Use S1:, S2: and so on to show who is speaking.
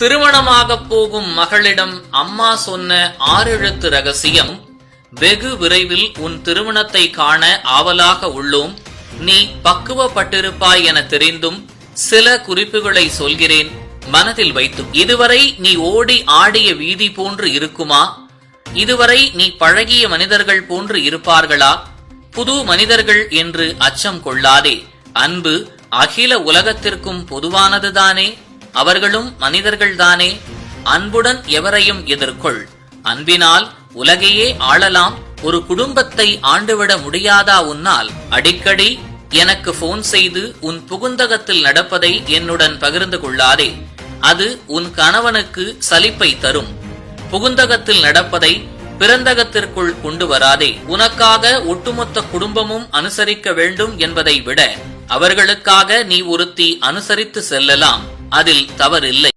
S1: திருமணமாகப் போகும் மகளிடம் அம்மா சொன்ன 6 எழுத்து ரகசியம். வெகு விரைவில் உன் திருமணத்தை காண ஆவலாக உள்ளோம். நீ பக்குவப்பட்டிருப்பாய் என தெரிந்தும் சில குறிப்புகளை சொல்கிறேன், மனதில் வைத்து. இதுவரை நீ ஓடி ஆடிய வீதி போன்று இருக்குமா? இதுவரை நீ பழகிய மனிதர்கள் போன்று இருப்பார்களா? புது மனிதர்கள் என்று அச்சம் கொள்ளாதே. அன்பு அகில உலகத்திற்கும் பொதுவானதுதானே. அவர்களும் மனிதர்கள்தானே. அன்புடன் எவரையும் எதிர்கொள். அன்பினால் உலகையே ஆளலாம். ஒரு குடும்பத்தை ஆண்டுவிட முடியாதா உன்னால்? அடிக்கடி எனக்கு போன் செய்து உன் புகுந்தகத்தில் நடப்பதை என்னுடன் பகிர்ந்து கொள்ளாதே. அது உன் கணவனுக்கு சலிப்பை தரும். புகுந்தகத்தில் நடப்பதை பிறந்தகத்திற்குள் கொண்டு வராதே. உனக்காக ஒட்டுமொத்த குடும்பமும் அனுசரிக்க வேண்டும் என்பதை விட அவர்களுக்காக நீ ஒருத்தி அனுசரித்து செல்லலாம். அதில் தவறில்லை.